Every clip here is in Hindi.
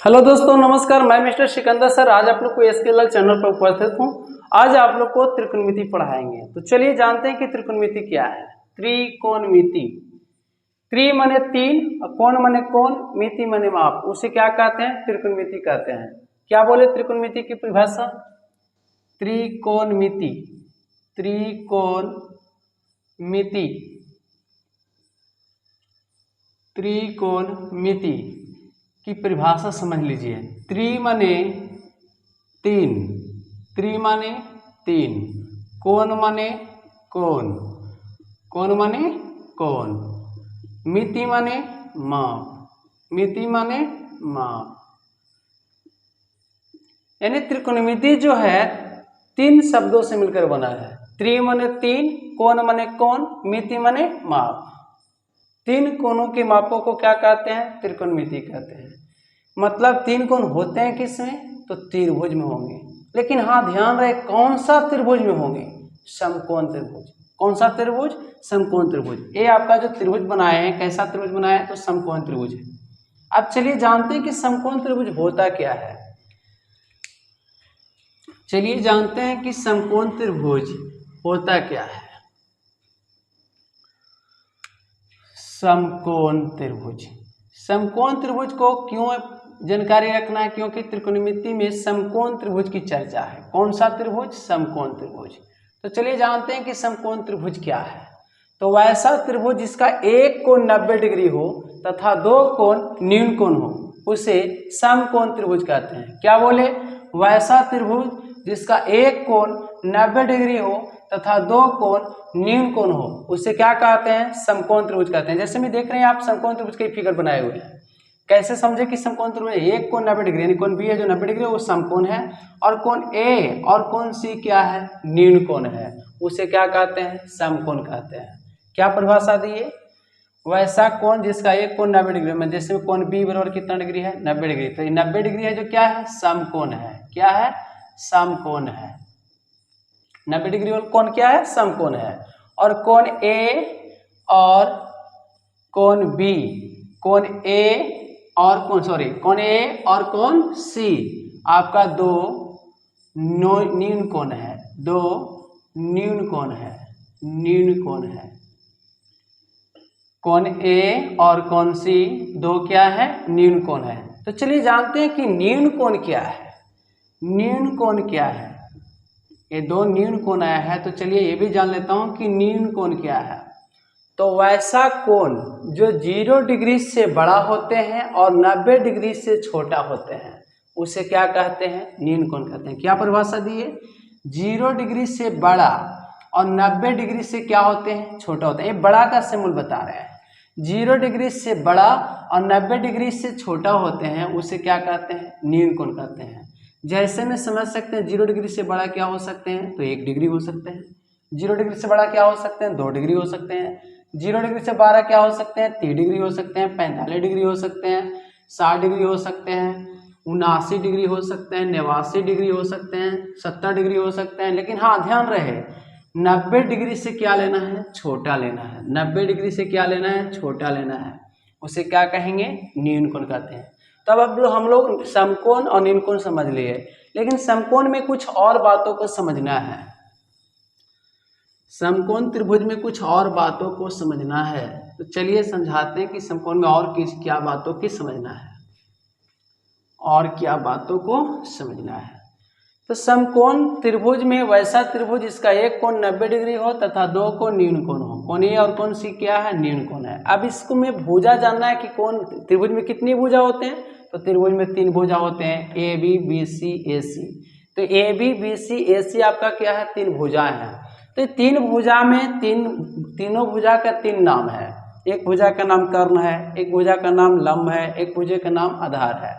हेलो दोस्तों, नमस्कार। मैं मिस्टर सिकंदर सर आज आप लोग को एसकेएल चैनल पर उपस्थित हूँ। आज आप लोग को त्रिकोणमिति पढ़ाएंगे। तो चलिए जानते हैं कि त्रिकोणमिति क्या है। त्रिकोणमिति, त्रि माने तीन, कोण माने कोण, मिति माने माप, उसे क्या कहते हैं? त्रिकोणमिति कहते हैं। क्या बोले त्रिकोणमिति की परिभाषा? त्रिकोणमिति, त्रिकोणमिति, त्रिकोणमिति की परिभाषा समझ लीजिए। त्रि माने तीन, त्रि माने तीन, कोण माने कोण, कोण माने कोण, मिति माने माप, मिति माने माप। यानी त्रिकोणमिति जो है तीन शब्दों से मिलकर बना है। त्रि माने तीन, कोण माने कोण, मिति माने माप। तीन कोणों के मापों को क्या कहते हैं? त्रिकोणमिति कहते हैं। मतलब तीन कोण होते हैं किसमें? तो त्रिभुज में होंगे। लेकिन हाँ, ध्यान रहे कौन सा त्रिभुज में होंगे? समकोण त्रिभुज। कौन सा त्रिभुज? समकोण त्रिभुज। ये आपका जो त्रिभुज बनाए हैं, कैसा त्रिभुज बनाया है? तो समकोण त्रिभुज है। अब चलिए जानते हैं कि समकोण त्रिभुज होता क्या है। चलिए जानते हैं कि समकोण त्रिभुज होता क्या है। समकोण त्रिभुज, समकोण त्रिभुज को क्यों जानकारी रखना है? क्योंकि त्रिकोणमिति में समकोण त्रिभुज की चर्चा है। कौन सा त्रिभुज? समकोण त्रिभुज। तो चलिए जानते हैं कि समकोण त्रिभुज क्या है। तो वैसा त्रिभुज जिसका एक कोण 90 डिग्री हो तथा दो कोण न्यून कोण हो उसे समकोण त्रिभुज कहते हैं। क्या बोले? वैसा त्रिभुज जिसका एक कोण 90 डिग्री हो तथा दो कोण न्यून कोण हो उसे क्या कहते हैं? समकोण त्रिभुज कहते हैं। जैसे में देख रहे हैं आप समकोण त्रिभुज के फिगर बनाए हुए हैं। कैसे समझे कि समकोण त्रिभुज? एक कोण 90 डिग्री यानी कोण बी है जो 90 डिग्री है वो समकोण है, और कोण ए और कोण सी क्या है? न्यून कोण है। उसे क्या कहते हैं? समकोण कहते हैं। क्या परिभाषा दी है? वैसा कोण जिसका एक कोण 90 डिग्री में, जैसे कोण बी बराबर कितना डिग्री है? 90 डिग्री। तो ये 90 डिग्री है जो क्या है? समकोण है। क्या है? समकोण है। 90 डिग्री वाला कोण क्या है? समकोण है। और कोण ए और कोण बी, कोण ए और कोण ए और कोण सी आपका दो न्यून कोण है। दो न्यून कोण है, न्यून कोण है। कोण ए और कोण सी दो क्या है? न्यून कोण है। तो चलिए जानते हैं कि न्यून कोण क्या है। न्यून कोण क्या है? ये दो न्यून कोण आया है, तो चलिए ये भी जान लेता हूं कि न्यून कोण क्या है। तो वैसा कोण जो 0 डिग्री से बड़ा होते हैं और 90 डिग्री से छोटा होते हैं उसे क्या कहते हैं? न्यून कोण कहते हैं। क्या परिभाषा दी है? 0 डिग्री से बड़ा और 90 डिग्री से क्या होते हैं? छोटा होते हैं। ये बड़ा का सिंबल बता रहे हैं। 0 डिग्री से बड़ा और 90 डिग्री से छोटा होते हैं उसे क्या कहते हैं? न्यून कोण कहते हैं। जैसे में समझ सकते हैं 0 डिग्री से बड़ा क्या हो सकते हैं? तो 1 डिग्री हो सकते हैं। 0 डिग्री से बड़ा क्या हो सकते हैं? 2 डिग्री हो सकते हैं। 0 डिग्री से 12 क्या हो सकते हैं? 3 डिग्री हो सकते हैं। 45 डिग्री हो सकते हैं। 60 डिग्री हो सकते हैं। 79 डिग्री हो सकते हैं। 89 डिग्री हो सकते हैं। 70 डिग्री हो सकते हैं। लेकिन हाँ, ध्यान रहे 90 डिग्री से क्या लेना है? छोटा लेना है। 90 डिग्री से क्या लेना है? छोटा लेना है। उसे क्या कहेंगे? न्यून कोण कहते हैं। तब अब हम लोग समकोण और न्यून कोण समझ लिए, लेकिन समकोण में कुछ और बातों को समझना है। समकोण त्रिभुज में कुछ और बातों को समझना है। तो चलिए समझाते हैं कि समकोण में और क्या बातों की समझना है, और क्या बातों को समझना है। तो समकोण त्रिभुज में वैसा त्रिभुज जिसका एक कोण 90 डिग्री हो तथा दो कोण न्यून कोण हो। कोण ए और कोण सी क्या है? न्यून कोण है। अब इसको में भुजा जानना है कि कौन त्रिभुज में कितनी भुजा होते हैं? तो त्रिभुज में 3 भुजा होते हैं, ए बी बी सी ए सी। तो ए बी बी सी ए सी आपका क्या है? 3 भुजाएं हैं। तो 3 भुजा में तीनों भुजा का 3 नाम है। एक भुजा का नाम कर्ण है, एक भुजा का नाम लंब है, एक भुजा का नाम आधार है।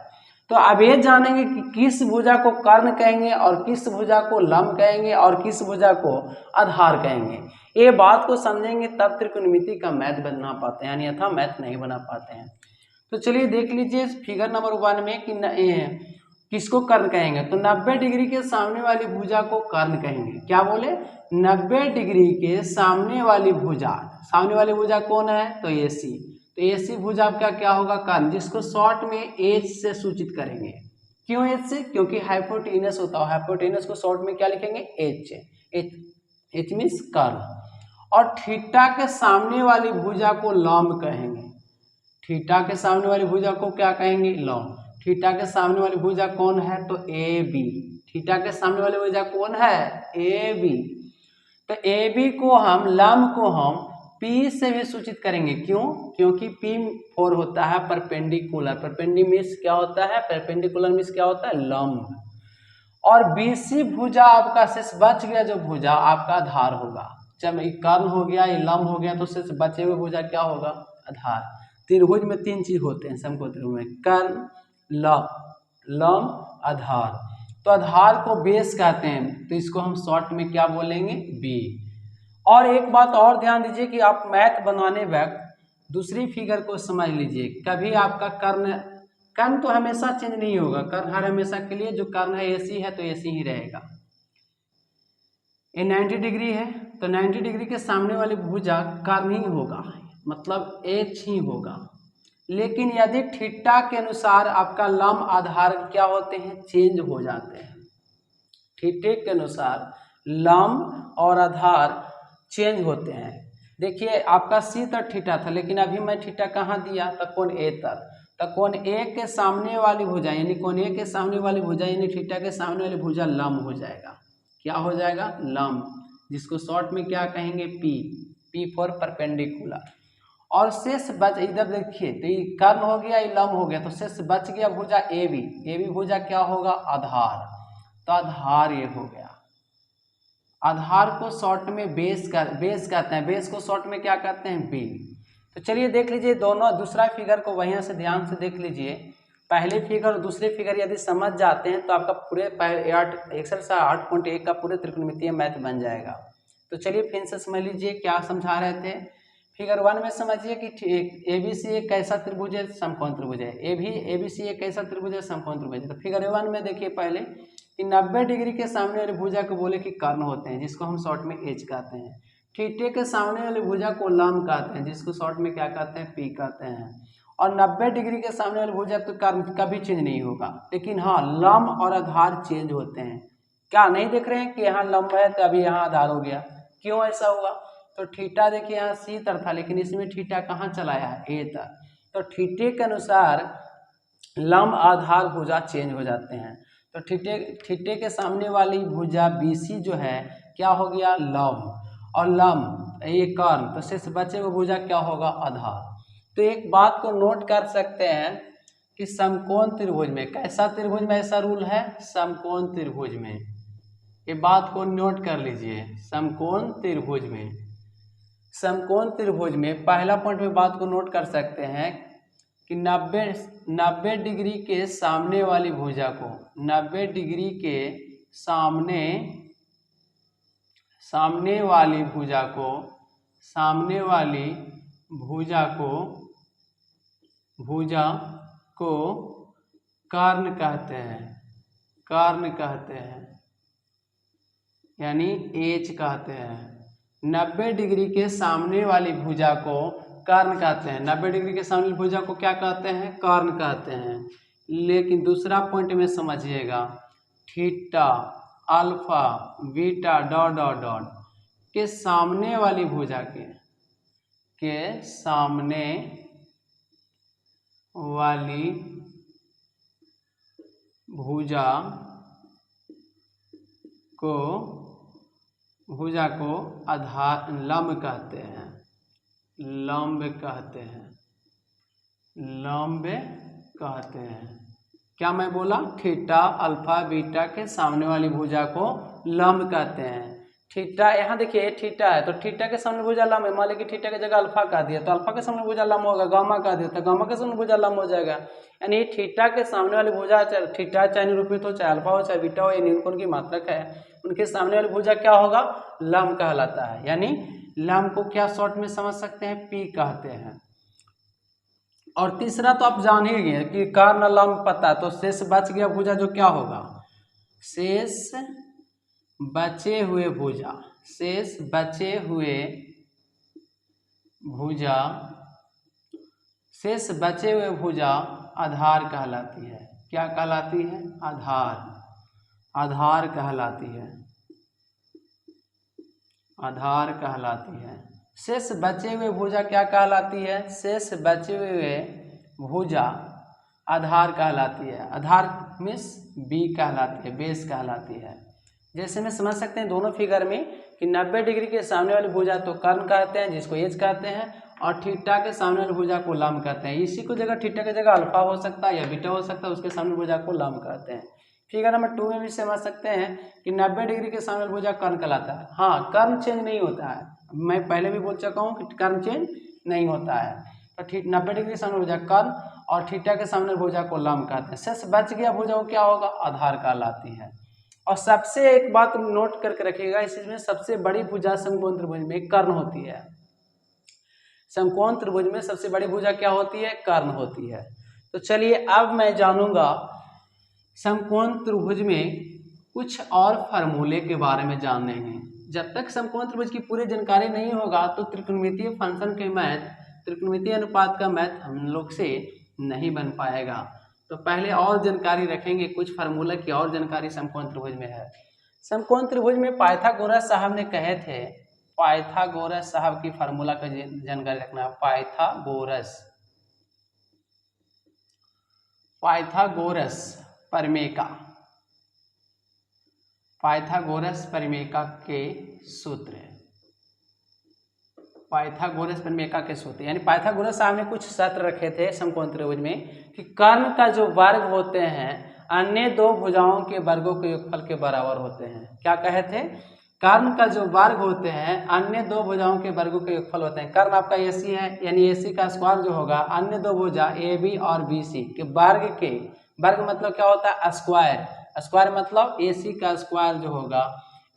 तो अब ये जानेंगे कि किस भुजा को कर्ण कहेंगे और किस भुजा को लंब कहेंगे और किस भुजा को आधार कहेंगे। ये बात को समझेंगे तब त्रिकोणमिति का मैथ बना पाते हैं, अन्यथा मैथ नहीं बना पाते हैं। तो चलिए देख लीजिए फिगर नंबर 1 में कि किसको कर्ण कहेंगे। तो 90 डिग्री के सामने वाली भुजा को कर्ण कहेंगे। क्या बोले? 90 डिग्री के सामने वाली भुजा कौन है? तो ए सी। तो तो AC भुजा आपका क्या होगा, कर्ण, जिसको शॉर्ट में H से सूचित करेंगे। क्यों H से? क्योंकि हाइपोटेनस होता है, हाइपोटेनस को शॉर्ट में क्या लिखेंगे, H मीन्स कर्ण। और थीटा के सामने वाली भुजा को लंब कहेंगे। थीटा के सामने वाली भुजा को क्या कहेंगे, लंब। थीटा के सामने वाली भुजा कौन है, तो AB। थीटा के सामने वाली भुजा कौन है, AB। तो AB को हम, लंब को हम P से भी सूचित करेंगे। क्यों? क्योंकि P4 होता है परपेंडिकुलर। परपेंडिकुलर मीन्स क्या होता है, परपेंडिकुलर मीन्स क्या होता है, लंब। और BC भुजा आपका शेष बच गया, जो भुजा आपका आधार होगा। जब ये कर्ण हो गया, ये लंब हो गया, तो शेष बचे हुए भुजा क्या होगा, आधार। त्रिभुज में 3 चीज होते हैं समकोण त्रिभुज में, कर्ण, लंब, आधार। तो आधार को बेस कहते हैं, तो इसको हम शॉर्ट में क्या बोलेंगे, B। और एक बात और ध्यान दीजिए कि आप मैथ बनाने वक्त दूसरी फिगर को समझ लीजिए। कभी आपका कर्ण तो हमेशा चेंज नहीं होगा, कर्ण हर हमेशा के लिए, जो कर्ण है AC है तो AC ही रहेगा। ये 90 डिग्री है, तो 90 डिग्री के सामने वाली भुजा कर्ण ही होगा, मतलब H ही होगा। लेकिन यदि थीटा के अनुसार आपका लंब आधार क्या होते हैं, चेंज हो जाते हैं। थीटे के अनुसार लंब और आधार चेंज होते हैं। देखिए आपका C तक थीटा था, लेकिन अभी मैं थीटा कहाँ दिया, तो कोण A तक। तो कोण A के सामने वाली भुजा, यानी कोण A के सामने वाली भुजा, यानी थीटा के सामने वाली भुजा लंब हो जाएगा। क्या हो जाएगा, लंब, जिसको शॉर्ट में क्या कहेंगे, P फॉर परपेंडिकुलर। और शेष बच, इधर देखिए, तो ये कर्ण हो गया, ये लंब हो गया, तो शेष बच गया भुजा AB भुजा क्या होगा, आधार। तो आधार ये हो गया। आधार को शॉर्ट में बेस कहते हैं, बेस को शॉर्ट में क्या कहते हैं, B। तो चलिए देख लीजिए दोनों, दूसरा फिगर को वहीं से ध्यान से देख लीजिए। पहले फिगर और दूसरे फिगर यदि समझ जाते हैं तो आपका पूरे एक्सरसाइज 8.1 का पूरे त्रिकोणमितीय मैथ बन जाएगा। तो चलिए फिर से समझ लीजिए क्या समझा रहे थे। फिगर 1 में समझिए कि ABC एक कैसा त्रिभुज है, समकोण त्रिभुज है। ABC एक कैसा त्रिभुज है, समकोण त्रिभुज है। तो फिगर 1 में देखिए पहले कि 90 डिग्री के सामने वाली भुजा को बोले कि कर्ण होते हैं, जिसको हम शॉर्ट में H कहते हैं। थीटे के सामने वाली भुजा को लंब कहते हैं, जिसको शॉर्ट में क्या कहते हैं, P कहते हैं। और 90 डिग्री के सामने वाली भुजा तो कर्ण कभी चेंज नहीं होगा, लेकिन हाँ लंब और आधार चेंज होते हैं। क्या नहीं देख रहे हैं कि यहाँ लंब है तो अभी यहाँ आधार हो गया, क्यों ऐसा हुआ? तो थीटा देखिए यहाँ C तक था, लेकिन इसमें थीटा कहाँ चला है, A तक। तो थीटे के अनुसार लंब आधार भुजा चेंज हो जाते हैं। तो थीटे के सामने वाली भुजा BC जो है क्या हो गया, लंब, और लंब ये कर्ण, तो शेष बचे हुए भुजा क्या होगा, आधार। तो एक बात को नोट कर सकते हैं कि समकोण त्रिभुज में, कैसा त्रिभुज में ऐसा रूल है, समकोण त्रिभुज में, ये बात को नोट कर लीजिए। समकोण त्रिभुज में पहला पॉइंट में बात को नोट कर सकते हैं कि 90 डिग्री के सामने वाली भुजा को, 90 डिग्री के सामने वाली भुजा को कर्ण कहते हैं, यानी H कहते हैं। 90 डिग्री के सामने वाली भुजा को कर्ण कहते हैं। 90 डिग्री के सामने भुजा को क्या कहते हैं, कर्ण कहते हैं। लेकिन दूसरा पॉइंट में समझिएगा, theta, alpha, beta, dot dot dot के सामने वाली भुजा के सामने वाली भुजा को आधार लंब कहते हैं, क्या मैं बोला, थीटा, अल्फा, बीटा के सामने वाली भुजा को लंब कहते हैं। थीटा, यहाँ देखिए थीटा है, तो थीटा के सामने भुजा लंब है। मान लीजिए थीटा की जगह अल्फा कह दिया, तो अल्फा के सामने भुजा लंब होगा। गामा कह दिया तो गामा के सामने भुजा लंब हो जाएगा। यानी थीटा के सामने वाली भुजा, चाहे थीटा चाहे निरूपित हो, चाहे अल्फा हो, चाहे बीटा हो, ये निरूपण की मात्रक है, उनके सामने वाली भुजा क्या होगा, लंब कहलाता है। यानी लंब को क्या शॉर्ट में समझ सकते हैं, P कहते हैं। और तीसरा तो आप जान ही गए कि कर्ण लंब पता है, तो शेष बच गया भुजा जो क्या होगा, शेष बचे हुए भुजा शेष बचे हुए भुजा आधार कहलाती है। क्या कहलाती है? आधार। आधार कहलाती है। आधार कहलाती है। शेष बचे हुए भुजा क्या कहलाती है? शेष बचे हुए भुजा आधार कहलाती है। आधार मीन्स बी कहलाती है, बेस कहलाती है। जैसे में समझ सकते हैं दोनों फिगर में कि 90 डिग्री के सामने वाली भुजा तो कर्ण कहते हैं, जिसको एज कहते हैं, और थीटा के सामने वाली भुजा को लंब कहते हैं। इसी को जगह थीटा की जगह अल्फा हो सकता है या बीटा हो सकता है, उसके सामने भुजा को लंब कहते हैं। फिगर नंबर 2 में भी समझ सकते हैं कि 90 डिग्री के सामने वाली भुजा कर्ण कहलाता है। हाँ, कर्ण चेंज नहीं होता है, मैं पहले भी बोल चुका हूँ कि कर्ण चेंज नहीं होता है। तो 90 डिग्री के सामने भुजा कर्ण और थीटा के सामने भुजा को लंब कहते हैं। शेष बच गया भुजा वो क्या होगा? आधार कहलाती है। और सबसे एक बात नोट करके रखिएगा, इसमें सबसे बड़ी भुजा समकोण त्रिभुज में कर्ण होती है। समकोण त्रिभुज में सबसे बड़ी भुजा क्या होती है? कर्ण होती है। तो चलिए अब मैं जानूंगा समकोण त्रिभुज में कुछ और फार्मूले के बारे में जानने हैं। जब तक समकोण त्रिभुज की पूरी जानकारी नहीं होगा तो त्रिकोणमितीय फंक्शन के मैथ, त्रिकोणमितीय अनुपात का मैथ हम लोग से नहीं बन पाएगा। तो पहले और जानकारी रखेंगे, कुछ फार्मूला की और जानकारी समकोण त्रिभुज में है। समकोण त्रिभुज में पाइथागोरस साहब ने कहे थे, पाइथागोरस साहब की फार्मूला का जानकारी रखना। पाइथागोरस परिमेका, पाइथागोरस परिमेका के सूत्र, पाइथागोरस परिमेका के सूत्र यानी पाइथागोरस साहब ने कुछ शर्त रखे थे समकोण त्रिभुज में कि कर्ण का जो वर्ग होते हैं अन्य दो भुजाओं के वर्गों के योगफल के बराबर होते हैं। क्या कहे थे? कर्ण का जो वर्ग होते हैं अन्य दो भुजाओं के वर्गों के योगफल होते हैं। कर्ण आपका AC है, यानी AC का स्क्वायर जो होगा अन्य दो भुजा AB और BC के वर्ग मतलब क्या होता है? स्क्वायर। स्क्वायर मतलब AC का स्क्वायर जो होगा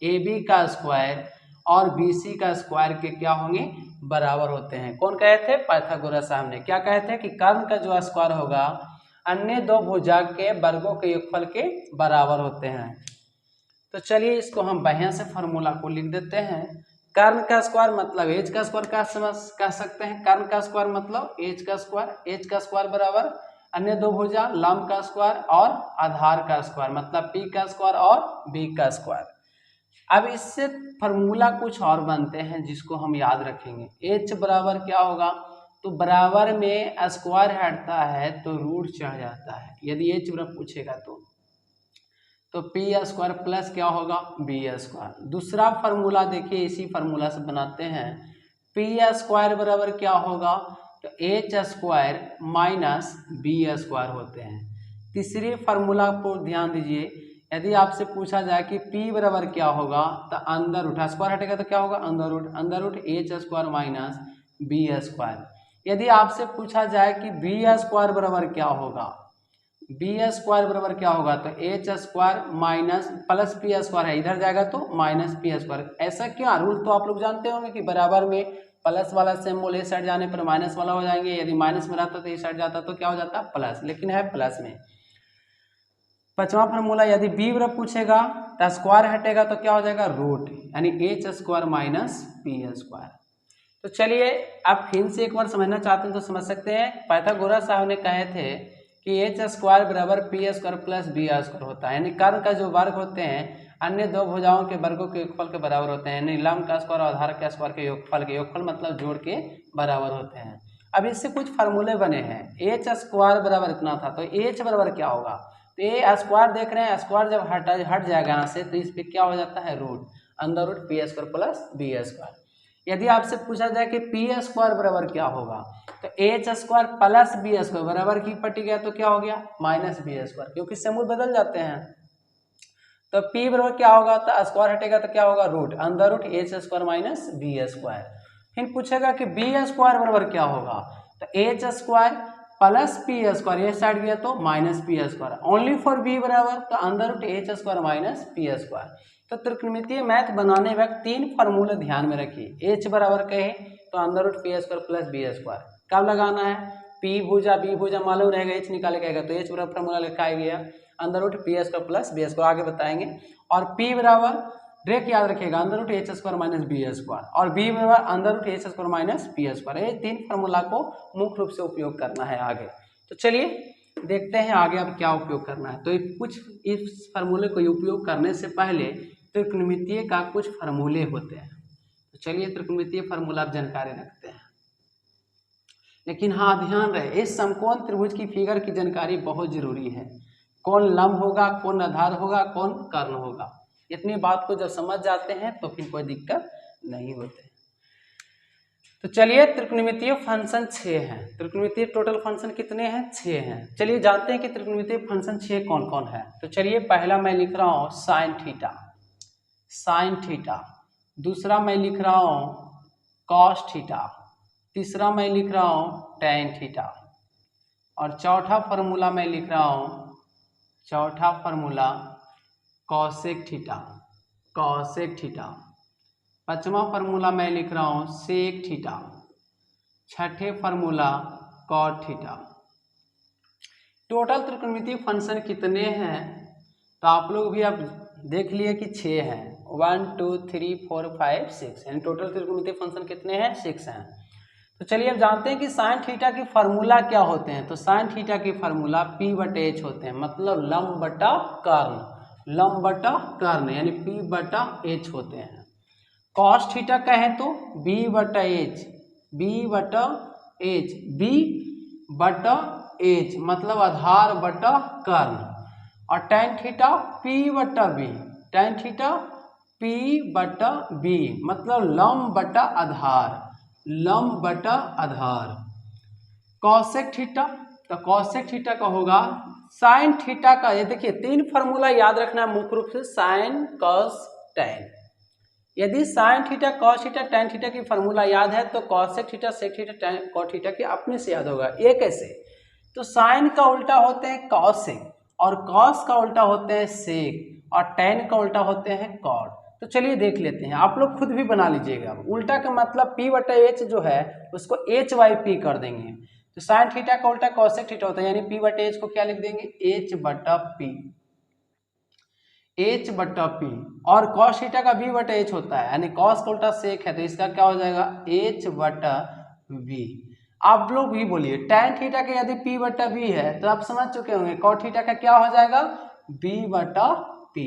AB का स्क्वायर और BC का स्क्वायर के क्या होंगे? बराबर होते हैं। कौन कहे थे? पाइथागोरस साहब ने। क्या कहे थे? कि कर्ण का जो स्क्वायर होगा अन्य दो भुजा के वर्गों के योगफल के बराबर होते हैं। तो चलिए इसको हम बढ़िया से फॉर्मूला को लिख देते हैं। कर्ण का स्क्वायर मतलब एच का स्क्वायर कह सकते हैं। कर्ण का स्क्वायर मतलब एच का स्क्वायर बराबर अन्य दो भुजा लंब का स्क्वायर और आधार का स्क्वायर मतलब P का स्क्वायर और B का स्क्वायर। अब इससे फॉर्मूला कुछ और बनते हैं जिसको हम याद रखेंगे। H बराबर क्या होगा? तो बराबर में स्क्वायर हटता है तो रूट चढ़ जाता है। यदि H बराबर पूछेगा तो P स्क्वायर प्लस क्या होगा? B square. दूसरा फार्मूला देखिए, इसी फार्मूला से बनाते हैं। P स्क्वायर बराबर क्या होगा? तो H square minus B square होते हैं। तीसरी फार्मूला पर ध्यान दीजिए, यदि आपसे पूछा जाए कि P बराबर क्या होगा तो अंदर रूट, स्क्वायर हटेगा तो क्या होगा? अंदर root H square minus B square. यदि आपसे पूछा जाए कि B स्क्वायर बराबर क्या होगा, B स्क्वायर बराबर क्या होगा तो H square minus plus P square है, इधर जाएगा तो माइनस P स्क्वायर। ऐसा क्या? रूल तो आप लोग जानते होंगे कि बराबर में प्लस वाला सिंबल इस साइड जाने पर माइनस वाला हो जाएंगे। यदि माइनस में रहता तो इस साइड जाता तो क्या हो जाता? प्लस, लेकिन है प्लस में। पांचवा फार्मूला, यदि B बराबर पूछेगा तो स्क्वायर हटेगा तो क्या हो जाएगा? रूट, यानी H square minus P square. तो चलिए आप फिर से एक बार समझना चाहते हैं तो समझ सकते हैं। पाइथागोरस साहब ने कहे थे कि H स्क्वायर बराबर P square plus B square होता है, यानी कर्ण का जो वर्ग होते हैं अन्य दो भुजाओं के वर्गों के योगफल के बराबर होते हैं, यानी लंब का स्क्वायर और आधार का स्क्वायर के योगफल मतलब जोड़ के बराबर होते हैं। अब इससे कुछ फार्मूले बने हैं। H स्क्वायर बराबर इतना था तो H बराबर क्या होगा? तो ये स्क्वायर देख रहे हैं, स्क्वायर जब हट जाएगा यहाँ से तो इस पे क्या हो जाता है? रूट, अंदर root P square plus B square. यदि आपसे पूछा जाए कि P स्क्वायर बराबर क्या होगा तो H square plus B square बराबर की पट्टी गया तो क्या हो गया? माइनस B स्क्वायर, क्योंकि समूह बदल जाते हैं। तो P बराबर क्या होगा? तो स्क्वायर हटेगा तो क्या होगा? रूट, अंदर root H square minus B square. फिर पूछेगा कि B स्क्वायर बराबर क्या होगा तो H square plus P square, ये साइड गया तो minus P square. Only for B बराबर तो अंदर root H square minus P square. तो त्रिकोणमितीय मैथ बनाने वक्त तीन फार्मूले ध्यान में रखिए। H बराबर कहे तो अंदर root P square plus B square. कब लगाना है? P भुजा B भुजा मालूम रहेगा, H निकाले गएगा तो H बराबर फार्मूला लिखा गया अंदर root P square plus B square, आगे बताएंगे। और P बराबर डायरेक्ट याद रखिएगा under root H square minus B square और बी बराबर under root H square minus B square. ये 3 फार्मूला को मुख्य रूप से उपयोग करना है आगे। तो चलिए देखते हैं आगे अब क्या उपयोग करना है। तो कुछ इस फार्मूले को उपयोग करने से पहले त्रिकोणमितीय का कुछ फार्मूले होते हैं। तो चलिए त्रिकोणमितीय फार्मूला आप जानकारी रखते हैं। लेकिन हाँ ध्यान रहे, इस समकोण त्रिभुज की फिगर की जानकारी बहुत जरूरी है। कौन लंब होगा, कौन आधार होगा, कौन कर्ण होगा, इतनी बात को जब समझ जाते हैं तो फिर कोई दिक्कत नहीं होती। तो चलिए त्रिकोणमितीय फंक्शन 6 हैं। त्रिकोणमितीय टोटल फंक्शन कितने हैं? 6 हैं। चलिए जानते हैं कि त्रिकोणमितीय फंक्शन 6 कौन कौन है। तो चलिए पहला मैं लिख रहा हूँ साइन थीटा, साइन थीटा। दूसरा मैं लिख रहा हूँ कॉस थीटा। तीसरा मैं लिख रहा हूँ टैन थीटा। और चौथा फार्मूला मैं लिख रहा हूँ, चौथा formula cosec theta, cosec theta. पांचवा फार्मूला मैं लिख रहा हूँ सेक थीटा। छठे फार्मूला कॉट थीटा। टोटल त्रिकोणमितीय फंक्शन कितने हैं? तो आप लोग भी अब देख लिए कि 6 हैं। 1 2 3 4 5 6 यानी टोटल त्रिकोणमितीय फंक्शन कितने हैं? 6 हैं। तो चलिए अब जानते हैं कि साइन थीटा की फार्मूला क्या होते हैं। तो साइन थीटा की फार्मूला P बटे H होते हैं, मतलब लंब बटा कर्ण, लंब बटा कर्ण यानी P बटा H होते हैं। कॉस थीटा कहें तो B बटा H, B बटा H, B बटा H मतलब आधार बटा कर्ण। और टैन थीटा P बटा B, टैन थीटा P बटा B मतलब लंब बटा आधार, लंब बटा आधार। कॉसेक थीटा, तो कॉसेक थीटा का होगा साइन थीटा का, ये देखिए 3 फार्मूला याद रखना मुख्य रूप से साइन कॉस टैन। यदि sine theta cos theta tan theta की फार्मूला याद है तो cosec theta sec theta tan cot theta की अपने से याद होगा। ये कैसे? तो साइन का उल्टा होते हैं कॉसेक और कॉस का उल्टा होते हैं सेक और टैन का उल्टा होते हैं कॉट। तो चलिए देख लेते हैं, आप लोग खुद भी बना लीजिएगा। उल्टा का मतलब P बटा H जो है उसको H बाई P कर देंगे। तो साइन थीटा का उल्टा कॉसेक थीटा होता है यानी P बटा H को क्या लिख देंगे? H बटा P, H बटा P। और कॉस थीटा का B बटा H होता है यानी कॉस का उल्टा सेक है तो इसका क्या हो जाएगा? H बटा V। आप लोग भी बोलिए टैन थीटा का यदि P बटा B है तो आप समझ चुके होंगे कॉट थीटा का क्या हो जाएगा? B बटा P।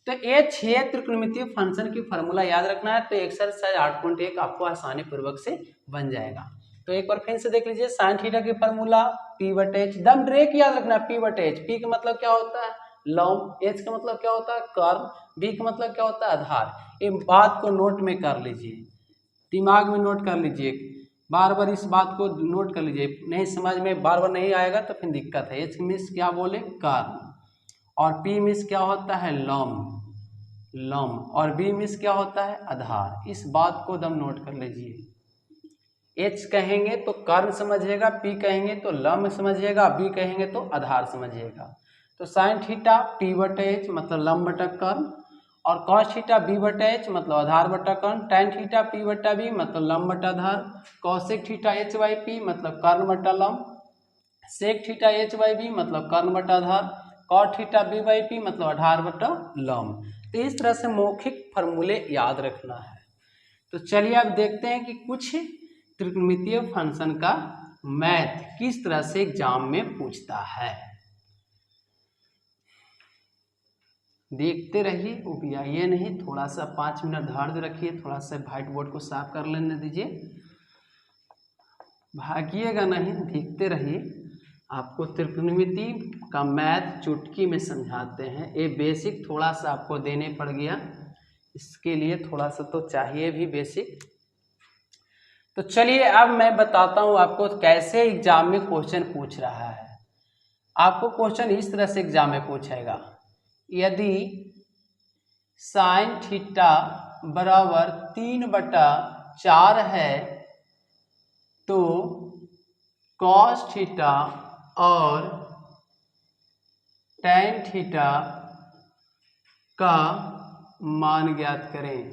तो ये 6 त्रिकोणमितीय फंक्शन की फार्मूला याद रखना है। तो एक्सरसाइज 8.1 आपको आसानी पूर्वक से बन जाएगा। तो एक बार फिर से देख लीजिए, साइन थीटा की फार्मूला P बटे H, दम डायरेक्ट याद रखना P बटे H। P का मतलब क्या होता है? लंब। H का मतलब क्या होता है? कर्ण। B का मतलब क्या होता है? आधार। ये बात को नोट में कर लीजिए, दिमाग में नोट कर लीजिए, बार बार इस बात को नोट कर लीजिए। नहीं समझ में बार बार नहीं आएगा तो फिर दिक्कत है। H मीन्स क्या बोले? कर्ण। और P मीन्स क्या होता है? लंब, लंब। और B मीन्स क्या होता है? आधार। इस बात को दम नोट कर लीजिए। H कहेंगे तो कर्ण समझिएगा, P कहेंगे तो लंब समझिएगा, B कहेंगे तो आधार समझिएगा। तो साइन थीटा P बटा H मतलब लंब बटा कर्ण और कॉस थीटा B बटा H मतलब आधार बटा कर्ण, टैन थीटा P बटा B मतलब लंब बटा आधार, cosec theta H by P मतलब कर्ण बटा लंब, sec theta H by B मतलब कर्ण बटा आधार, cot theta B by P मतलब आधार बटा लंब। तो इस तरह से मौखिक फार्मूले याद रखना है। तो चलिए अब देखते हैं कि कुछ त्रिकोणमितीय फंक्शन का मैथ किस तरह से एग्जाम में पूछता है। देखते रहिए, उबियाइए नहीं, थोड़ा सा 5 मिनट धैर्य रखिए, थोड़ा सा व्हाइट बोर्ड को साफ कर लेने दीजिए, भागिएगा नहीं, देखते रहिए। आपको त्रिकोणमिति का मैथ चुटकी में समझाते हैं। ये बेसिक थोड़ा सा आपको देने पड़ गया, इसके लिए थोड़ा सा तो चाहिए भी बेसिक। तो चलिए अब मैं बताता हूँ आपको कैसे एग्जाम में क्वेश्चन पूछ रहा है। आपको क्वेश्चन इस तरह से एग्जाम में पूछेगा, यदि साइन थीटा बराबर 3/4 है तो कॉस थीटा और टैन थीटा का मान ज्ञात करें,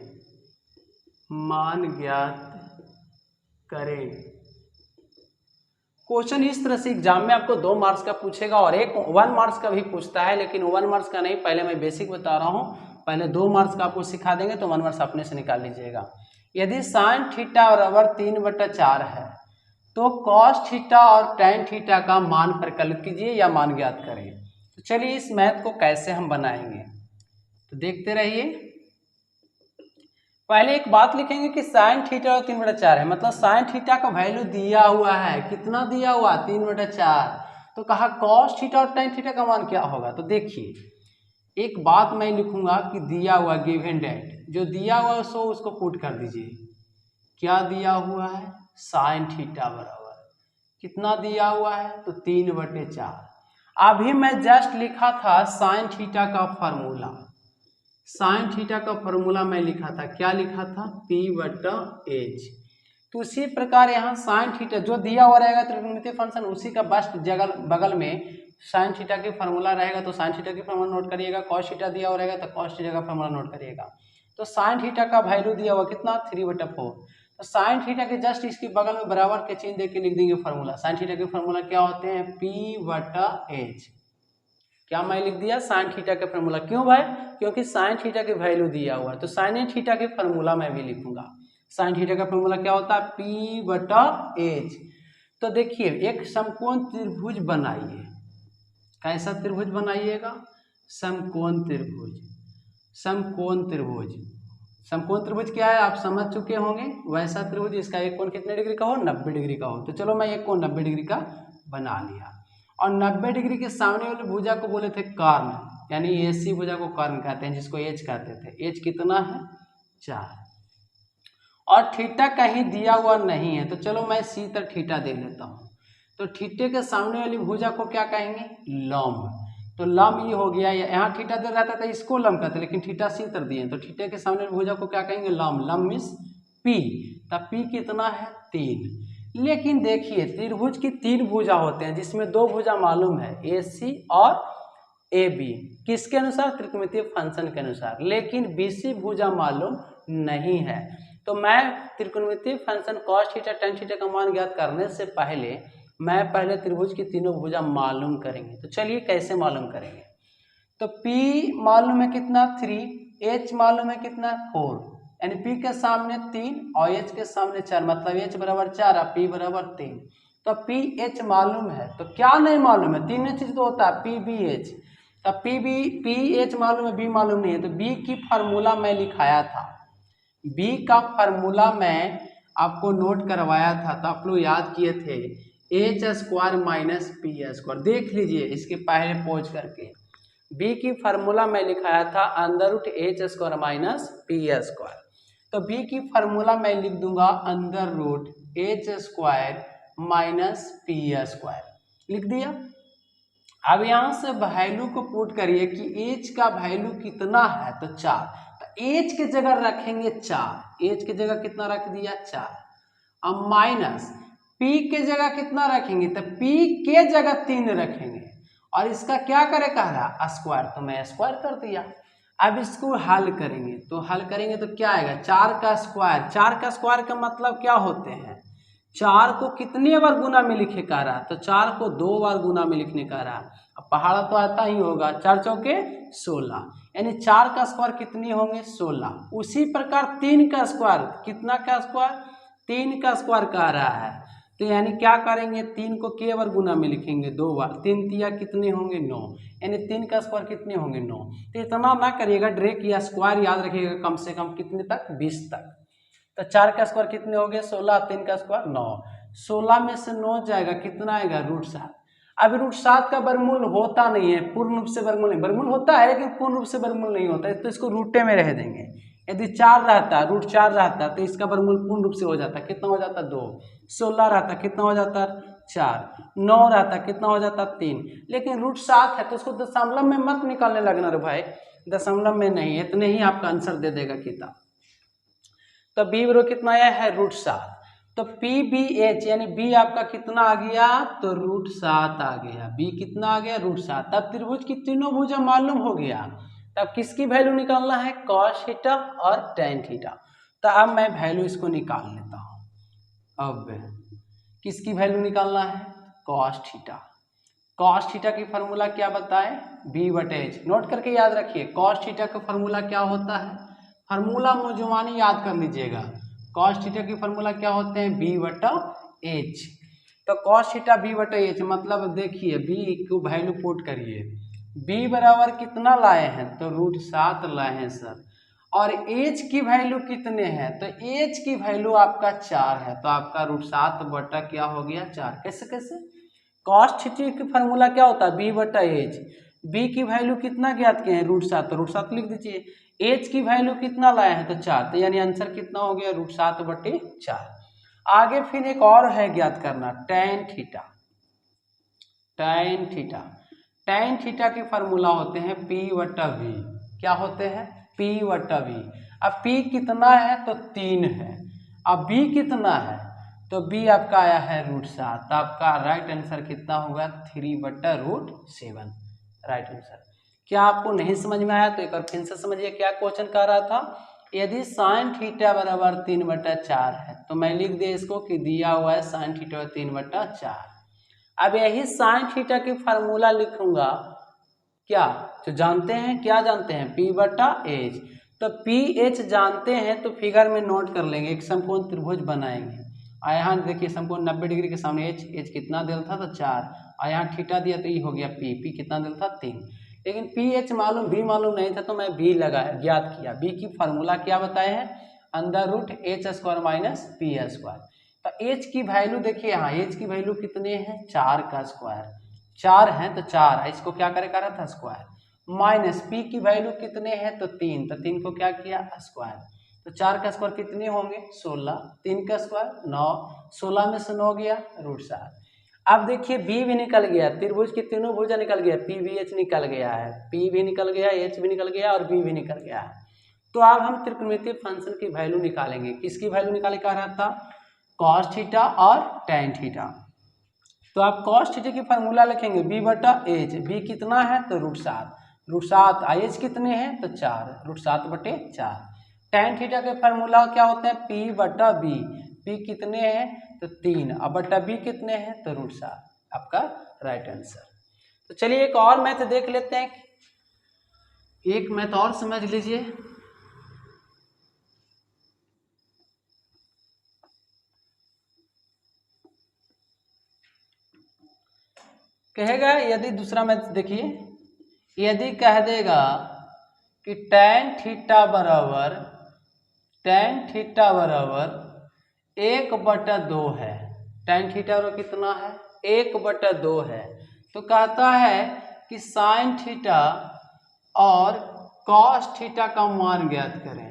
मान ज्ञात करें। क्वेश्चन इस तरह से एग्जाम में आपको 2 मार्क्स का पूछेगा और एक 1 मार्क्स का भी पूछता है, लेकिन 1 मार्क्स का नहीं, पहले मैं बेसिक बता रहा हूँ। पहले 2 मार्क्स का आपको सिखा देंगे तो 1 मार्क्स अपने से निकाल लीजिएगा। यदि साइन थीटा बराबर 3/4 है तो कॉस थीटा और टैन थीटा का मान परिकलित कीजिए या मान ज्ञात करें। तो चलिए इस मैथ को कैसे हम बनाएंगे तो देखते रहिए। पहले एक बात लिखेंगे कि साइन थीटा और 3/4 है, मतलब साइन थीटा का वैल्यू दिया हुआ है, कितना दिया हुआ 3/4। तो कहा कॉस थीटा और टैन थीटा का मान क्या होगा। तो देखिए एक बात मैं लिखूंगा कि दिया हुआ गिवन डेट जो दिया हुआ सो उसको पुट कर दीजिए। क्या दिया हुआ है साइन थीटा बराबर कितना दिया हुआ है तो 3/4। अभी मैं जस्ट लिखा था साइन थीटा का फॉर्मूला, साइन थीटा का फॉर्मूला मैं लिखा था, क्या लिखा था P/H। तो उसी प्रकार यहाँ साइन थीटा जो दिया हुआ रहेगा त्रिकोणमितीय फंक्शन उसी का बस्ट जगह बगल में साइन थीटा की फॉर्मूला रहेगा तो साइन थीटा की फॉर्मूला नोट करिएगा। कॉस थीटा दिया हुआ रहेगा तो कॉस थीटा का फॉर्मूला नोट करिएगा। तो साइन थीटा का वैल्यू दिया हुआ कितना 3/4। तो साइन थीटा के जस्ट इसके बगल में बराबर के चिन्ह देके लिख देंगे फॉर्मूला। साइन थीटा के फॉर्मूला क्या होते हैं P/H। क्या मैं लिख दिया साइन थीटा का फॉर्मूला, क्यों भाई क्योंकि साइन थीटा की वैल्यू दिया हुआ है तो साइन थीटा के फॉर्मूला मैं भी लिखूंगा। साइन थीटा का फॉर्मूला क्या होता है P/H। तो देखिए एक समकोण त्रिभुज बनाइए। कैसा त्रिभुज बनाइएगा समकोण त्रिभुज। समकोण त्रिभुज, समकोण त्रिभुज क्या है आप समझ चुके होंगे। वैसा त्रिभुज इसका एक कोण कितने डिग्री का हो 90 डिग्री का हो। तो चलो मैं एक कोण 90 डिग्री का बना लिया और 90 डिग्री के सामने वाली भुजा को बोले थे कर्ण, यानी AC भुजा को कर्ण कहते हैं जिसको H कहते थे। H कितना है 4 और थीटा कहीं दिया हुआ नहीं है तो चलो मैं C तक थीटा दे लेता हूँ। तो थीटे के सामने वाली भुजा को क्या कहेंगे लंब। तो लंब ये हो गया, यहाँ थीटा दे रहता था इसको लंब कहते लेकिन थीटा C तक दिए तो थीटे के सामने वाली भुजा को क्या कहेंगे लंब। लंब मीन्स P। तब P कितना है 3। लेकिन देखिए त्रिभुज की 3 भुजा होते हैं जिसमें 2 भुजा मालूम है AC और AB किसके अनुसार त्रिकोणमितीय फंक्शन के अनुसार, लेकिन BC भुजा मालूम नहीं है। तो मैं त्रिकोणमितीय function cos theta tan theta का मान ज्ञात करने से पहले मैं पहले त्रिभुज की तीनों भुजा मालूम करेंगे। तो चलिए कैसे मालूम करेंगे। तो P मालूम है कितना 3, H मालूम है कितना 4, यानी P के सामने 3 और H के सामने 4, मतलब H बराबर 4 और P बराबर 3। तो PH मालूम है तो क्या नहीं मालूम है, तीनों चीज तो होता है PBH। तब PH मालूम है B मालूम नहीं है तो B की फार्मूला मैं लिखाया था। B का फार्मूला मैं आपको नोट करवाया था तो आप लोग याद किए थे H² - P²। देख लीजिए इसके पहले पोज करके B की फार्मूला मैं लिखाया था √H² - P²। तो B की फार्मूला मैं लिख दूंगा √H² - P²। लिख दिया। अब यहाँ से वैल्यू को पुट करिए कि H का वैल्यू कितना है तो 4। तो H के जगह रखेंगे 4, H के जगह कितना रख दिया 4। अब माइनस P के जगह कितना रखेंगे तो P के जगह 3 रखेंगे और इसका क्या करे कह रहा स्क्वायर तो मैं स्क्वायर कर दिया। अब इसको हल करेंगे तो क्या आएगा 4 का स्क्वायर। 4 का स्क्वायर का मतलब क्या होते हैं 4 को कितने बार गुना में लिखे कह रहा तो 4 को 2 बार गुना में लिखने कह रहा। अब पहाड़ा तो आता ही होगा 4 चौके 16, यानी 4 का स्क्वायर कितनी होंगे 16। उसी प्रकार 3 का स्क्वायर कितना का स्क्वायर 3 का स्क्वायर कह रहा है तो यानी क्या करेंगे 3 को के बार गुना में लिखेंगे 2 बार। 3 तिया कितने होंगे 9, यानी 3 का स्क्वायर कितने होंगे 9। तो इतना ना करिएगा डायरेक्ट या स्क्वायर याद रखिएगा कम से कम कितने तक 20 तक। तो 4 का स्क्वायर कितने हो गए 16, 3 का स्क्वायर 9। 16 में से 9 जाएगा कितना आएगा √7। अब √7 का वर्गमूल होता नहीं है, पूर्ण रूप से वर्गमूल नहीं, वर्गमूल होता है लेकिन पूर्ण रूप से वर्गमूल नहीं होता है तो इसको रूटे में रह देंगे। यदि 4 रहता √4 रहता तो इसका वर्गमूल पूर्ण रूप से हो जाता, कितना हो जाता 2। 16 रहता कितना हो जाता 4। 9 रहता कितना हो जाता 3। लेकिन √7 है तो उसको दशमलव में मत निकालने लगना रे भाई, दशमलव में नहीं, इतने ही आपका आंसर दे देगा किताब। तो B बराबर कितना आया है √7। तो PBH यानी B आपका कितना आ गया तो √7 आ गया। B कितना आ गया √7। तब त्रिभुज की तीनों भुजा मालूम हो गया। तब किसकी वैल्यू निकालना है कॉस थीटा और टैन थीटा। तो अब मैं वैल्यू इसको निकाल लेता हूँ। अब किसकी वैल्यू निकालना है कॉस थीटा। कॉस थीटा की फार्मूला क्या बताएं, बी बटे एच। नोट करके याद रखिए कॉस थीटा का फार्मूला क्या होता है, फार्मूला मुझमानी याद कर लीजिएगा। कॉस थीटा की फार्मूला क्या होते हैं, बी बटा एच। तो कॉस थीटा बी बटा एच मतलब देखिए बी को वैल्यू पुट करिए, बी बराबर कितना लाए हैं तो √7 लाए हैं सर, और एच की वैल्यू कितने हैं तो एच की वैल्यू आपका 4 है, तो आपका √7 बटा क्या हो गया 4। कैसे कैसे, कॉस थीटा की फार्मूला क्या होता है बी बटा एच, बी की वैल्यू कितना ज्ञात किए हैं √7, तो √7 लिख दीजिए, एच की वैल्यू कितना लाए हैं तो 4, तो यानी आंसर कितना हो गया √7 बटे 4। आगे फिर एक और है ज्ञात करना tan theta. tan theta, tan theta के फार्मूला होते हैं P बटा V। क्या होते हैं P बटा V। अब P कितना है तो 3 है, अब B कितना है तो B आपका आया है √7, तो आपका राइट आंसर कितना होगा 3 बटा √7 राइट आंसर। क्या आपको नहीं समझ में आया तो एक बार फिर से समझिए क्या क्वेश्चन कह रहा था, यदि साइन थीटा बराबर 3 बटा 4 है तो मैं लिख दे इसको कि दिया हुआ है साइन थीटा 3 बटा 4। अब यही साइन थीटा की फार्मूला लिखूंगा क्या, जो जानते हैं क्या जानते हैं P बटा एच, तो पी एच जानते हैं तो फिगर में नोट कर लेंगे, एक समकोण त्रिभुज बनाएंगे। और यहाँ देखिए समकोण 90 डिग्री के सामने एच, एच कितना दिया था तो 4, और यहाँ थीटा दिया तो ये हो गया पी, पी कितना दिया था 3, लेकिन पी एच मालूम बी मालूम नहीं था तो मैं बी लगाया ज्ञात किया। बी की फार्मूला क्या बताए हैं √h² माइनस पी स्क्वायर। तो एच की वैल्यू देखिए यहाँ एच की वैल्यू कितने हैं 4 का स्क्वायर, 4 है तो 4 इसको क्या करे करा था स्क्वायर, माइनस पी की वैल्यू कितने हैं तो 3, तो 3 को क्या किया स्क्वायर, तो 4 का स्क्वायर कितने होंगे 16, 3 का स्क्वायर 9, 16 में से 9 गया √7। अब देखिए बी भी निकल गया, त्रिभुज की तीनों भुजा निकल गया, पी भी एच निकल गया है, पी भी निकल गया, एच भी निकल गया और बी भी निकल गया है। तो अब हम त्रिकोणमितीय फंक्शन की वैल्यू निकालेंगे, किसकी वैल्यू निकाले कह रहा था कॉस थीटा और tan थीटा। तो आप कॉस थीटा की फार्मूला लिखेंगे बी बटा एच, बी कितना है तो √7, √7 आई एच कितने हैं तो 4, √7 बटे 4। tan थीटा के फार्मूला क्या होते हैं P बटा बी, P कितने हैं तो 3, अब बटा बी कितने हैं तो √7, आपका राइट आंसर। तो चलिए एक और मैथ देख लेते हैं, एक मैथ और समझ लीजिए। कहेगा यदि दूसरा मैथ देखिए, यदि कह देगा कि tan थीटा बराबर 1/2 है, tan थीटा बराबर कितना है 1/2 है, तो कहता है कि साइन थीटा और कॉस थीटा का मान ज्ञात करें।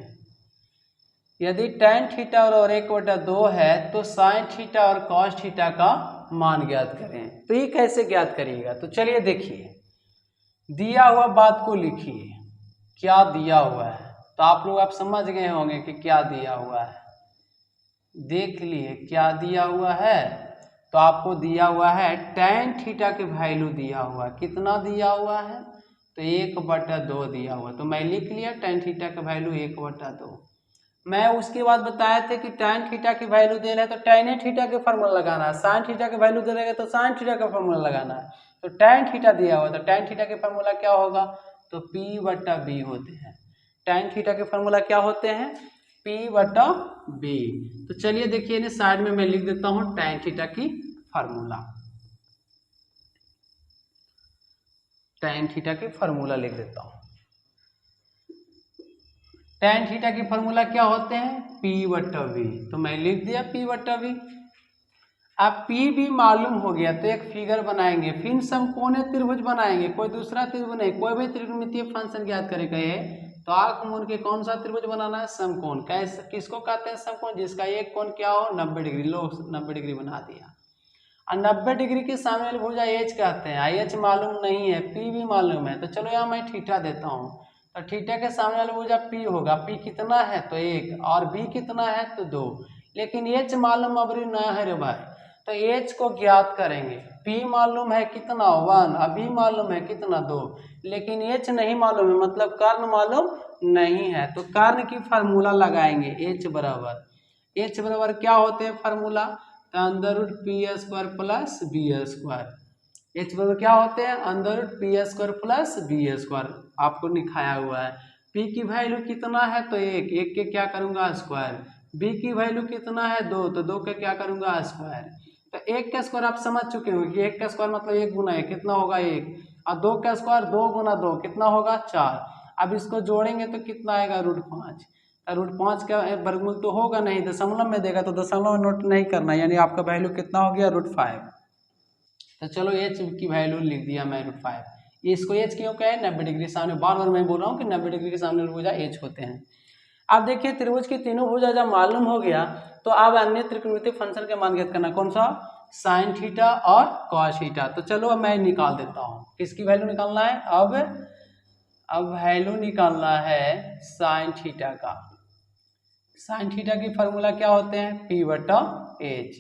यदि tan थीटा और 1/2 है तो साइन थीटा और कॉस थीटा का मान ज्ञात करें। तो ये कैसे ज्ञात करिएगा, तो चलिए देखिए दिया हुआ बात को लिखिए, क्या दिया हुआ है तो आप लोग आप समझ गए होंगे कि क्या दिया हुआ है, देख लिए क्या दिया हुआ है। तो आपको दिया हुआ है tan थीटा के वैल्यू दिया हुआ है, कितना दिया हुआ है तो 1/2 दिया हुआ, तो मैं लिख लिया tan थीटा का वैल्यू 1/2। मैं उसके बाद बताए थे कि tan थीटा की वैल्यू दे रहे हैं तो tan थीटा के फार्मूला लगाना है, sin थीटा के वैल्यू दे रहे हैं तो sin थीटा का फार्मूला लगाना है। तो tan थीटा दिया हुआ तो tan थीटा के फार्मूला क्या होगा तो P बटा B होते हैं, tan थीटा के फार्मूला क्या होते हैं P बटा B। तो चलिए देखिए ना साइड में मैं लिख देता हूँ tan थीटा की फार्मूला, tan थीटा की फार्मूला लिख देता हूँ। tan थीटा की फार्मूला क्या होते हैं P बटा V, तो मैं लिख दिया P बटा V। अब P भी मालूम हो गया तो एक फिगर बनाएंगे, फिर समकोणीय त्रिभुज बनाएंगे, कोई दूसरा त्रिभुज नहीं, कोई भी त्रिकोणमितीय फंक्शन ज्ञात करे गए तो आंख मूंद के कौन सा त्रिभुज बनाना है समकोण। कैसे किसको कहते हैं समकोण, जिसका एक कोण क्या हो 90 डिग्री, लो 90 डिग्री बना दिया, और 90 डिग्री के सामने वाली भुजा एच कहते हैं, आई एच मालूम नहीं है P भी मालूम है, तो चलो यहाँ मैं थीटा देता हूँ, तो थीटा के सामने वाली भुजा P होगा, P कितना है तो 1 और B कितना है तो 2, लेकिन H मालूम अबरी ना है रे भाई, तो H को ज्ञात करेंगे। P मालूम है कितना 1 और B मालूम है कितना 2, लेकिन H नहीं मालूम है, मतलब कर्ण मालूम नहीं है, तो कर्ण की फार्मूला लगाएंगे। H बराबर क्या होते हैं फार्मूला तो √P² प्लस B², एच बराबर क्या होते हैं, under root P square plus B square आपको दिखाया हुआ है। पी की वैल्यू कितना है तो एक के क्या करूंगा स्क्वायर, बी की वैल्यू कितना है 2 तो 2 के क्या करूंगा स्क्वायर। तो एक का स्क्वायर आप समझ चुके हो कि एक का स्क्वायर मतलब एक गुना एक कितना होगा एक, और 2 का स्क्वायर 2 गुना 2 कितना होगा 4। अब इसको जोड़ेंगे तो कितना आएगा √5। √5 का वर्गमूल तो होगा नहीं, दशमलव में देगा तो दशमलव में नोट नहीं करना, यानी आपका वैल्यू कितना हो गया √5। तो चलो एच की वैल्यू लिख दिया मैं √5। इसको एच क्यों कहे, 90 डिग्री के सामने, बार बार मैं बोल रहा हूँ कि 90 डिग्री के सामने भुजा एच होते हैं। अब देखिए त्रिभुज की तीनों भुजा जब मालूम हो गया तो अब अन्य त्रिकोणमितीय फंक्शन का मान ज्ञात करना, कौन सा, साइन थीटा और कॉस थीटा। तो चलो अब मैं निकाल देता हूँ, किसकी वैल्यू निकालना है, अब वैल्यू निकालना है साइन थीटा का। साइन थीटा की फॉर्मूला क्या होते हैं, P/H।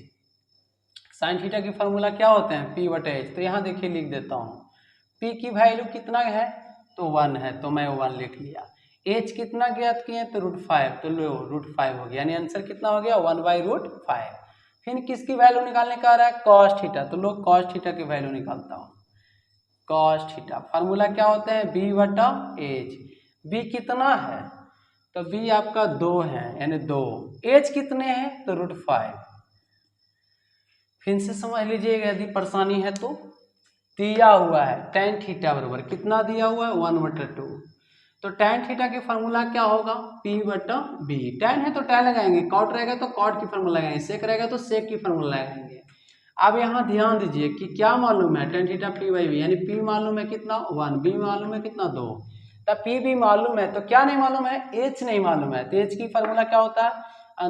साइन थीटा की फॉर्मूला क्या होते हैं, P/H। तो यहाँ देखिए लिख देता हूँ, P की वैल्यू कितना है तो 1 है तो मैं 1 लिख लिया। H कितना ज्ञात किए तो √5, तो लो √5 हो गया, यानी आंसर कितना हो गया 1/√5। फिर किसकी वैल्यू निकालने का आ रहा है, कॉस थीटा। तो लो कॉस थीटा की वैल्यू निकालता हूँ। कॉस थीटा फॉर्मूला क्या होता है, B/H। B कितना है तो B आपका 2 है, यानी 2। H कितने हैं तो √5। फिर से समझ लीजिएगा यदि परेशानी है तो, दिया हुआ है tan थीटा बराबर कितना दिया हुआ है 1/2। तो tan थीटा की फॉर्मूला क्या होगा, P/B। tan है तो tan लगाएंगे, कॉट रहेगा तो कॉट की फॉर्मूला लगाएंगे, सेक रहेगा तो सेक की फॉर्मूला लगाएंगे। अब यहाँ ध्यान दीजिए कि क्या मालूम है, tan थीटा P/B, यानी P मालूम है कितना 1, B मालूम है कितना 2। तब P भी मालूम है तो क्या नहीं मालूम है, H नहीं मालूम है। तो H की फॉर्मूला क्या होता है,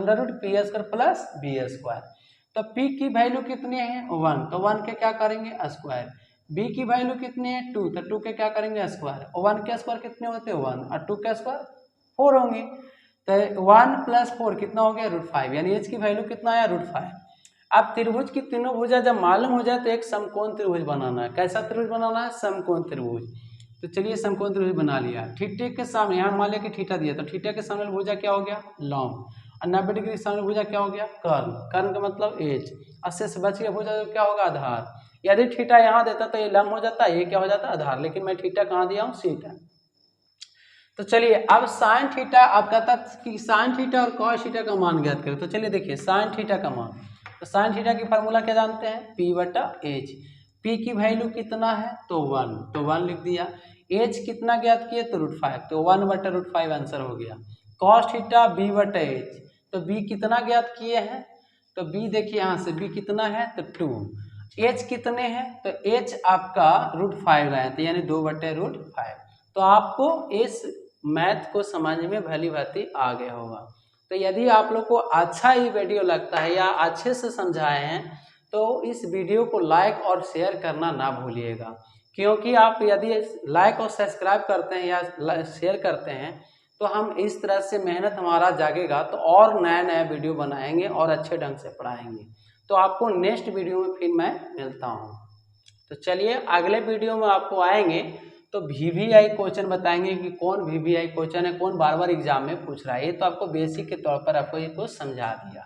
√P² प्लस B²। तो P की वैल्यू कितनी है 1, तो 1 के क्या करेंगे स्क्वायर। B की वैल्यू कितनी है 2, तो 2 के क्या करेंगे स्क्वायर। 1 के स्क्वायर कितने होते हैं 1, और 2 के स्क्वायर 4 होंगे। तो 1 + 4 कितना हो गया √5, यानी H की वैल्यू कितना आया √5। अब त्रिभुज की तीनों भुजा जब मालूम हो जाए तो एक समकोण त्रिभुज बनाना है। कैसा त्रिभुज बनाना है, समकोण त्रिभुज। तो चलिए समकोण त्रिभुज बना लिया। थीटा के सामने यहाँ मान लिया कि थीटा दिया, तो थीटा के सामने भुजा क्या हो गया लंब, और 90 डिग्री के सामने भुजा क्या हो गया कर्ण। कर्ण का मतलब एच, अस्सी से बच गया भुजा तो क्या होगा आधार। यदि थीटा यहाँ देता तो ये लंब हो जाता, ये क्या हो जाता आधार, लेकिन मैं थीटा कहाँ दिया हूँ सीटा। तो चलिए अब साइन थीटा, अब कहता कि साइन थीटा और कॉस थीटा का मान ज्ञात करें। तो चलिए देखिए साइन थीटा का मान, तो साइन थीटा की फार्मूला क्या जानते हैं, P/H। P की वैल्यू कितना है तो 1, तो 1 लिख दिया। H कितना ज्ञात किए तो √5, तो 1/√5 आंसर हो गया। कॉस थीटा B/H, तो B कितना ज्ञात किए हैं तो B देखिए यहाँ से B कितना है तो 2। H कितने हैं तो H आपका √5 लाए थे, यानी 2/√5। तो आपको इस मैथ को समझ में भली भांति आ गया होगा। तो यदि आप लोग को अच्छा ये वीडियो लगता है या अच्छे से समझाए हैं तो इस वीडियो को लाइक और शेयर करना ना भूलिएगा, क्योंकि आप यदि लाइक और सब्सक्राइब करते हैं या शेयर करते हैं तो हम इस तरह से मेहनत हमारा जागेगा तो और नया नया वीडियो बनाएंगे और अच्छे ढंग से पढ़ाएंगे। तो आपको नेक्स्ट वीडियो में फिर मैं मिलता हूँ। तो चलिए अगले वीडियो में आपको आएंगे तो VVI क्वेश्चन बताएंगे कि कौन VVI क्वेश्चन है, कौन बार बार एग्जाम में पूछ रहा है। ये तो आपको बेसिक के तौर पर आपको ये कुछ समझा दिया।